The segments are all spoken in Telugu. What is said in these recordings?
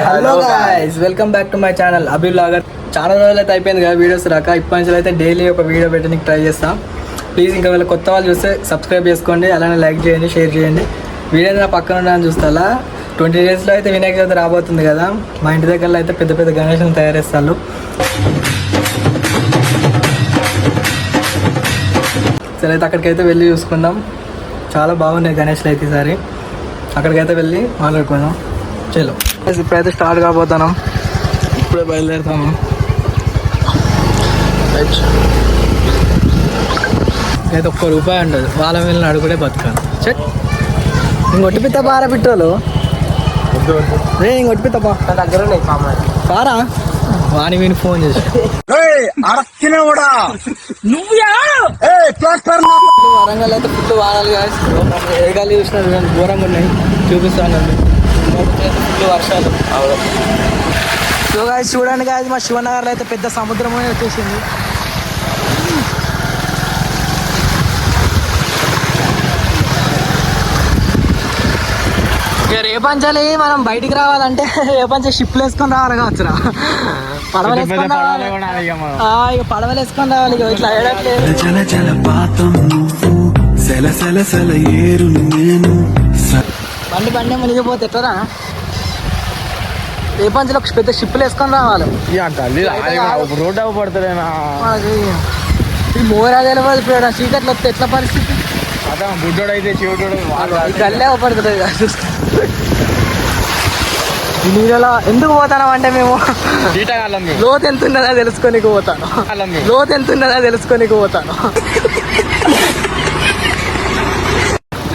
Hello guys, welcome back to my channel Abhi vlogger. చాలా రోజులు అయితే అయిపోయింది కదా వీడియోస్ రాక. ఇప్పటి నుంచి అయితే డైలీ ఒక వీడియో పెట్టడానికి ట్రై చేస్తాం. ప్లీజ్ ఇంకా వీళ్ళ కొత్త వాళ్ళు చూస్తే సబ్స్క్రైబ్ చేసుకోండి, అలానే లైక్ చేయండి, షేర్ చేయండి. వీడియో నా పక్కన ఉండని చూస్తా. 20 daysలో అయితే వినాయక చవితి రాబోతుంది కదా. మా ఇంటి దగ్గరలో అయితే పెద్ద పెద్ద గణేష్ని తయారు చేస్తారు. సరే అయితే అక్కడికైతే వెళ్ళి చూసుకుందాం. చాలా బాగున్నాయి గణేష్లు అయితే ఈసారి. అక్కడికైతే వెళ్ళి మాట్లాడుకుందాం. చలో ఇప్పుడైతే స్టార్ట్ కాబోతున్నాం. ఇప్పుడే బయలుదేరుతాము. అయితే ₹1 ఉండదు. వాళ్ళ వెళ్ళిన అడుగుడే బతకాలి. చెట్ ఇంకొట్టిపిత్త పారా పిట్టోలు ఇంకొట్టిపిత్త దగ్గర పారా వాణి వీని ఫోన్ చేసి వరంగల్ అయితే ఫుల్ వాడాలి కాదు. ఏగాలి చూసిన ఘోరంగా ఉన్నాయి, చూపిస్తాను. ఫుల్ వర్షాలు. సో గాయస్ చూడండి గాయస్, మా శివనగర్లో అయితే పెద్ద సముద్రం వచ్చేసింది. రేపంచాలి మనం బయటికి రావాలంటే రేపంచ షిప్లు వేసుకొని రావాలి కావచ్చురా. పడవలు వేసుకొని రావాలి, ఇక పడవలు వేసుకొని రావాలి. ఇట్లా బండి బండి మునిగిపోతే ఎట్లరా. రేపంచలో పెద్ద షిప్లు వేసుకొని రావాలి. రోడ్ అవ్వబడతలేనా మోరా తెలియదు. చీకట్లు వస్తే ఎట్లా పరిస్థితి. బుడ్డోడు అయితే చెవిటోడు కళ్ళే అవ్వబడుతుంది. నీళ్ళలో ఎందుకు పోతాను అంటే మేము లోతు ఎంత ఉన్నదా తెలుసుకోనికి పోతాను. లోతు ఎంత ఉన్నదా తెలుసుకోనికి పోతాను.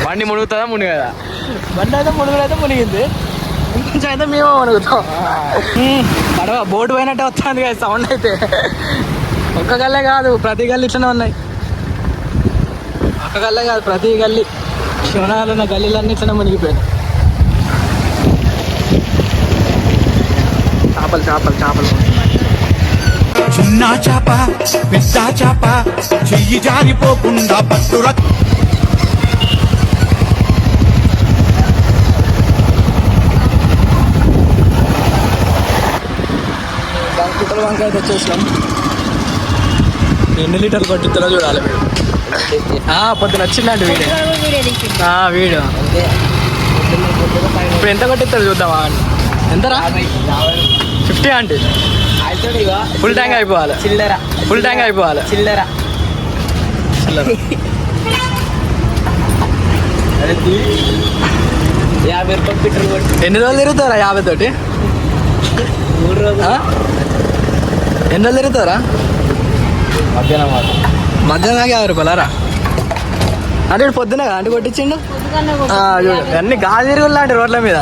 బండి మునుగుతుందా మునిగదా? బండి అయితే మునుగుడైతే మునిగింది. ఇంకొంచెం అయితే మేము మునుగుతాం. పడవ బోటు పోయినట్టే వస్తుంది కదా సౌండ్ అయితే. ఒక్క గల్లే కాదు, ప్రతి గల్లి ఇట్లనే ఉన్నాయి. ఒక్క గల్లే కాదు, ప్రతి గల్లి శివనాలు ఉన్న గల్లీలన్నీ ఇట్లనే మునిగిపోయాయి. చేపలు చేపలు చేపలు. చిన్న చేప పెద్ద చేప చెయ్యి జారిపోకుండా పట్టుర. లీటర్ వంకాయ అయితే వచ్చేసినాం. ఎన్ని లీటర్లు కొట్టిస్తారో చూడాలి. పొద్దున వచ్చిందండి వీడియో. వీడియో ఇప్పుడు ఎంత కొట్టిస్తాడు చూద్దామా. ఎంతరా? 50 అంటే ఫుల్ ట్యాంక్ అయిపోవాలి. చిల్లర ఫుల్ ట్యాంక్ అయిపోవాలి. చిల్లర చిల్లర 50 రూపాయలు పెట్రోల్ కొట్టి ఎన్ని రోజులు తిరుగుతారా? 50 తోటి 3 రోజులు. ఎన్ని రోజులు తిరుగుతారా? మధ్యాహ్నం 50 రూపాయలరా. అంటే ఇప్పుడు పొద్దున అంటే కొట్టించిండు. అన్ని గాలి తిరుగులు లాంటి రోడ్ల మీద.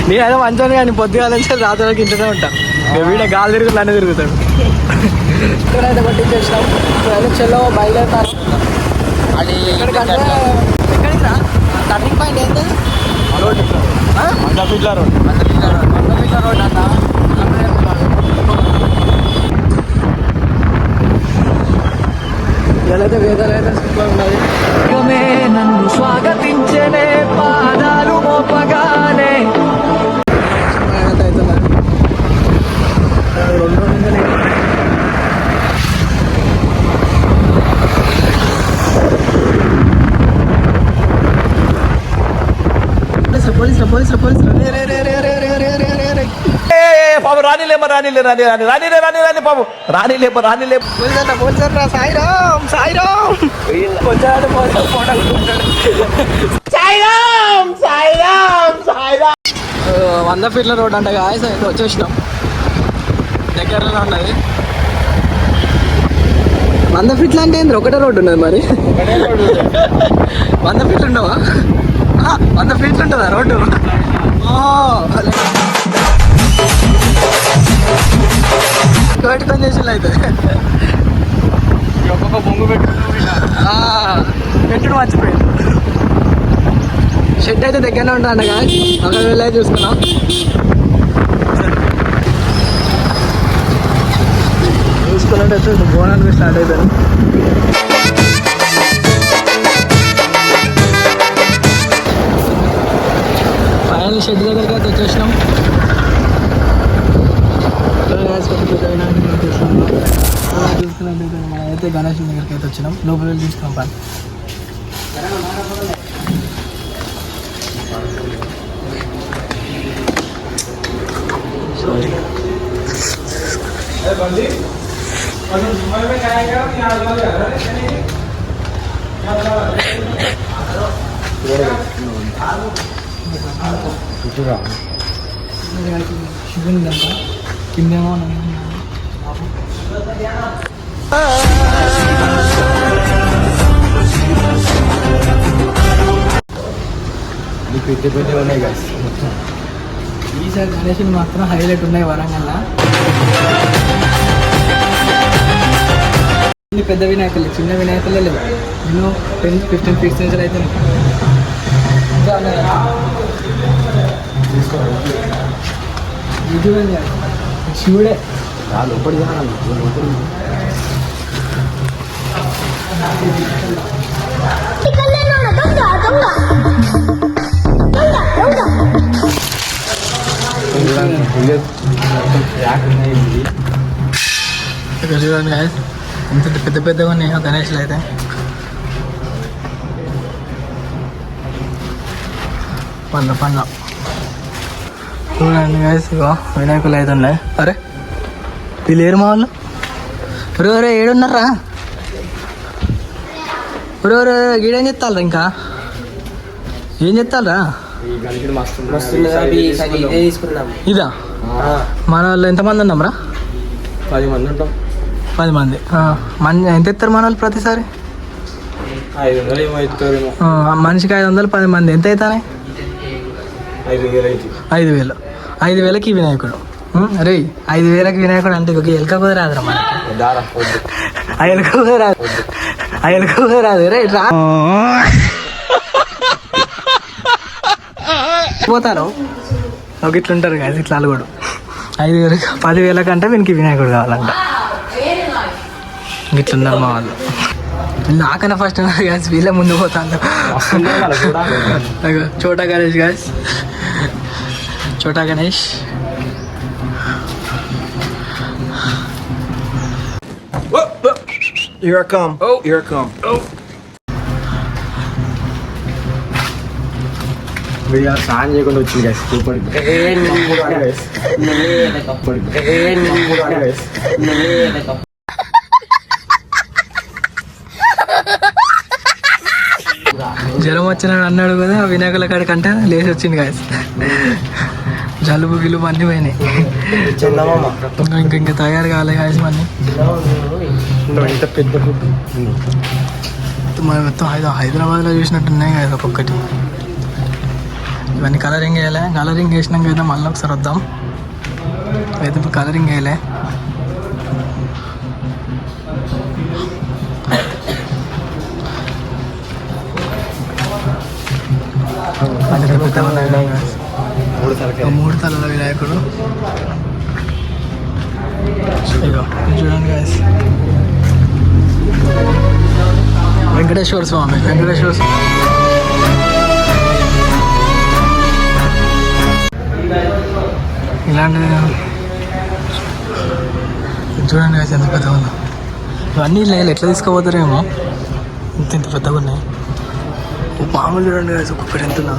నేనైతే మంచిగా కానీ పొద్దుగా రాత్రికి ఇంటనే ఉంటా. వీడే గాలి తిరుగులు అన్నీ తిరుగుతాడు. ఇక్కడైతే కొట్టించేసినాం. చెల్లో బయలుదేరుతారు. అది ఎక్కడికంటే ఎక్కడికి రా టర్నింగ్ పాయింట్ ఏంటి? Road Mandapitla road. Mandapitla road అన్న. ఇలాగైతే వేదాలైతే సూపర్ ఉన్నది. నన్ను స్వాగతించనే పాదాలు మోపగానే. పోలీసులు పోలీసులు పోలీసులు పాపం రానిలేమో రానిలే రాని రాని రానిలే రాని రాని పాపం రానిలేమో రానిలే. పోలీసరా సాయిరామ్ సాయిరామ్ వచ్చాడు. సాయిరామ్ సాయిరామ్ సాయిరామ్. 100 ఫీట్ల రోడ్ అంట గాయస్. అయితే వచ్చేసినాం. దగ్గరలో ఉన్నది. 100 ఫీట్లు అంటే ఏంటి? ఒకటే రోడ్డు ఉన్నది మరి. 100 ఫీట్లు ఉండవా? 100 ఫీట్లు ఉంటుందా రోడ్డు? పెట్టుకొని చేసిన అయితే ఒక్కొక్క బొంగు పెట్టుడు మర్చిపోయింది. షెడ్ అయితే దగ్గరనే ఉంటాను కదా. అక్కడ వెళ్ళి చూసుకున్నాం. చూసుకున్నట్టు బోనాలు స్టార్ట్ అవుతాను. ఫైనల్ షెడ్ దగ్గరికి అయితే వచ్చేసినాం. చూసుకున్నట్లయితే మనమైతే గణేష్ దగ్గరికి అయితే వచ్చినాం. లోపల వెళ్ళి తీసుకున్నాం పని. శివునిదంట కిందేమో పెద్ద పెద్ద ఉన్నాయి కదా. ఈసారి గణేషులు మాత్రం హైలైట్ ఉన్నాయి వరంగల్లో. పెద్ద వినాయకులు చిన్న వినాయకులే లేవు. నేను 10-15 ఫీట్స్ నుంచి అయితే శివుడే లోపడి చూడండి ఎంత పెద్ద పెద్దగా ఉన్నాయి గణేష్లు అయితే. పండ్ల చూడండి గైస్, ఇగో వినాయకులు అయితే ఉన్నాయి. అరే వీళ్ళు ఏరు మా వాళ్ళు. ఒరే ఏడున్నారా? ఒరే గీడేం చెప్తారా? ఇంకా ఏం చెప్తారా? ఇదా మన వాళ్ళు ఎంతమంది ఉన్నాంరా? 10 మంది ఉంటాం. 10 మంది. ఎంత ఎత్తారు మన వాళ్ళు ప్రతిసారి? 500 ఏమో ఇస్తారేమో. మనిషికి 500, 10 మంది ఎంత అవుతాయి? 5,000. 5,000కి వినాయకుడు. రే 5,000కి వినాయకుడు అంటే ఒక ఎలక కూడా రాదురా మనకి. ఆ ఎలక కూడా రాదు. రే రా పోతారు ఒక ఇట్లుంటారు కదా, ఇట్లా అలుగుడు. 5,000, 10,000 కంటే వీనికి వినాయకుడు కావాలంట. ఇట్లున్నారు మా వాళ్ళు. నాకన్నా ఫస్ట్ గ్యాస్ వీళ్ళే ముందు పోతాను. చోటా గణేష్ గ్యాస్, చోటా Ganesh. Here I come. Here I come. సాయం చేయకుండా వచ్చింది గైస్. జ్వరం వచ్చినాడు అన్నాడు కదా, వినాయకుల కాడికి అంటే లేచి వచ్చింది గాయస్. జలుబు గిలుబు అన్నీ పోయినాయి. ఇంకా తయారు కాలే గాయస్ మళ్ళీ. ఇంత పెద్ద మనం మొత్తం హైదరాబాద్లో చూసినట్టున్నాయి కదా ఒక్కొక్కటి. ఇవన్నీ కలరింగ్ వేయలే. కలరింగ్ వేసినాక అయితే మళ్ళీ ఒకసారి వద్దాం. అయితే ఇప్పుడు కలరింగ్ వేయలే. మూడు తలల వినాయకుడు. చూడండి గాయస్, వెంకటేశ్వర స్వామి. ఇలాంటివి చూడండి గాయస్ ఎంత పెద్దగా ఉందో. ఇవన్నీ లేదు ఎట్లా తీసుకుపోతారేమో, ఇంత పెద్దగా ఉన్నాయి. మామూలు చూడండి గాయస్ ఒక్కొక్కటి ఎంత ఉన్నా.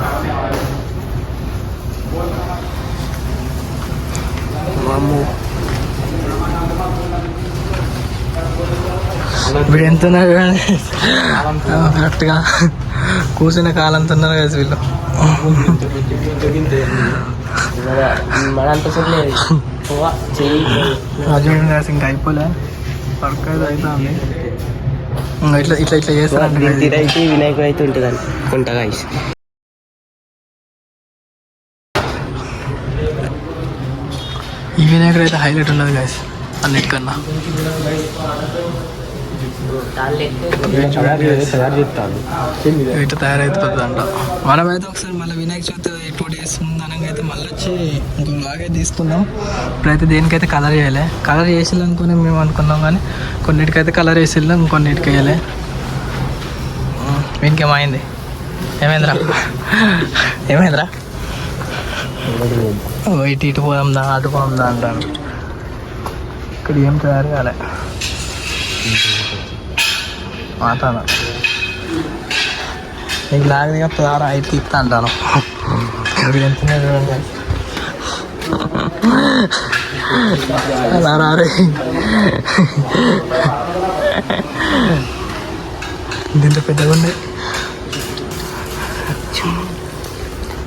ఇప్పుడు ఎంత ఉన్నారు కరెక్ట్గా కూర్చున్న కాలంతో ఉన్నారు కదా వీళ్ళు. చూడండి గాయస్ ఇంకా అయిపోలే, వర్క్ అయితే అవుతుంది. ఇట్లా ఇట్లా ఇట్లా చేస్తారంటే వినాయకుడు అయితే ఉంటుంది అనుకుంటా గైస్. ఈ వినాయకుడు అయితే హైలైట్ ఉన్నది గాయస్ అన్నిటికన్నా. ఇట్లా తయారైపోతుంది అంట. మనమైతే ఒకసారి మళ్ళీ వినాయక చవితి 2 days ముందనగా అయితే మళ్ళీ వచ్చి ఇంకొక లాగే తీసుకుందాం. ఇప్పుడైతే దేనికైతే కలర్ చేయాలి. కలర్ చేసేయాలి అనుకుని మేము అనుకున్నాం, కానీ కొన్నిటికైతే కలర్ వేసేద్దాం, కొన్నిటికి వేయాలి. వీనికేమైంది? ఏమైందిరా? ఇటు పోదాందా అటు పోదాందా అంటాను. ఇక్కడ ఏం తయారు కాలే మాట్లాడ నీకు లాగదిగా తయారా అయితే ఇస్తా అంటాను. ఇక్కడ ఎంత చూడండి అలా రారే దీంతో పెద్దగా ఉంది.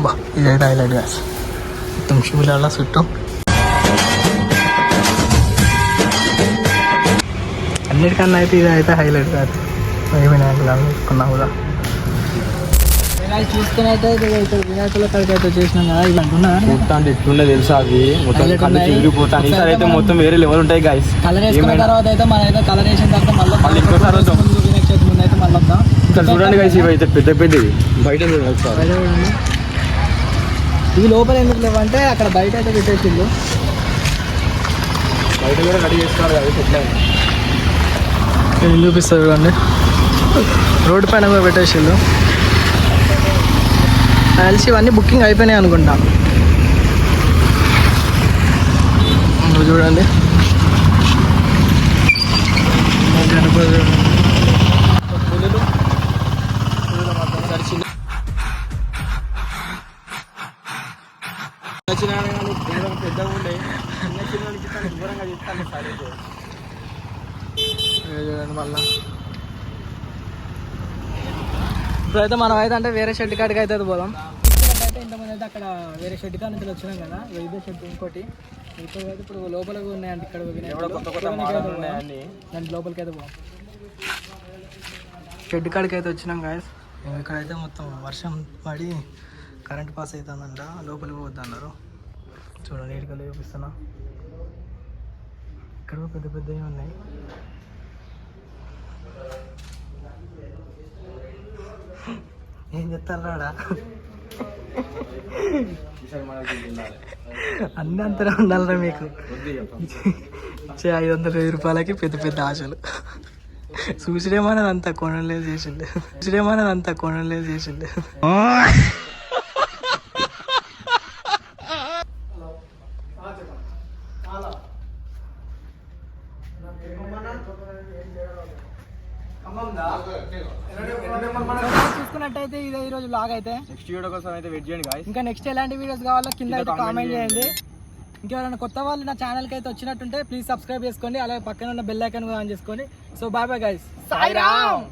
బా ఇదైతే హైలైట్ గా మొత్తం షూలలో చుట్టూ అన్నిటికన్నా అయితే ఇది అయితే హైలైట్ కాదు. వినాయకులు అనుకున్నా కూడా చూసుకుని అయితే వినాయకుల కాడికి అయితే వచ్చేసినాం కదా. ఇవి అంటున్నా అంటే ఎట్లుండే తెలుసా అవి మొత్తం కళ్ళు తిరిగిపోతాను. ఈసారి అయితే మొత్తం వేరే లెవెల్ ఉంటాయి గాయస్. కలర్ వేసుకున్న తర్వాత అయితే మన అయితే కలర్ వేసిన తర్వాత మళ్ళీ ఇంకోసారి వద్దాం. వినాయక చవితి ముందు అయితే మళ్ళీ వద్దాం. ఇక్కడ చూడండి గాయస్, ఇవి అయితే పెద్ద పెద్దవి బయట చూడండి. ఇవి లోపల ఎందుకు లేవంటే అక్కడ బయట అయితే పెట్టేసిండు. బయట కూడా రెడీ చేస్తున్నారు కదా ఎట్లా నేను చూపిస్తాను చూడండి. రోడ్డు పైన కూడా పెట్టేసిండు. కలిసి ఇవన్నీ బుకింగ్ అయిపోయినాయి అనుకుంటా. చూడండి పెద్దగా ఉండే చిన్న చిన్న దూరంగా చెప్తాను సరే చూడండి. మళ్ళా ఇప్పుడైతే మనం అయితే అంటే వేరే షెడ్ కాడికి అయితే పోదాం. అయితే ఇంతమంది అయితే అక్కడ వేరే షెడ్ కాడి నుంచి వచ్చినాం కదా. ఇదే షెడ్ ఇంకోటి ఇప్పుడు అయితే ఇప్పుడు లోపలికి ఉన్నాయంటే ఇక్కడ కొత్త కొత్త మోడల్ ఉన్నాయని దాని లోపలికి అయితే పోదాం. షెడ్ కాడికి అయితే వచ్చినాం గాయస్. ఇక్కడైతే మొత్తం వర్షం పడి కరెంట్ పాస్ అవుతుందంట. లోపలికి పోద్ది అన్నారు. చూడండి ఇటుకలు చూపిస్తున్నా. ఇక్కడ పెద్ద పెద్దవి ఉన్నాయి. ఏం చెప్తాను రాడా అన్నీ అంతనే ఉండాలరా మీకు. 500 రూపాయలకి పెద్ద పెద్ద ఆశలు. చూసిడేమన్నది అంతా కొనలేదు చేసిండు. చూసుకున్నట్టయితే ఇదే ఈ రోజు లాగ్ అయితే. నెక్స్ట్ వీడియో కోసం అయితే వెయిట్ చేయండి గాయ్స్. ఇంకా నెక్స్ట్ ఎలాంటి వీడియోస్ కావాలో కింద అయితే కామెంట్ చేయండి. ఇంకెవరైనా కొత్త వాళ్ళు నా ఛానల్కి అయితే వచ్చినట్టుంటే ప్లీజ్ సబ్స్క్రైబ్ చేసుకోండి. అలాగే పక్కన ఉన్న బెల్ ఐకాన్ కూడా ఆన్ చేసుకోండి. So bye bye guys. Sairam.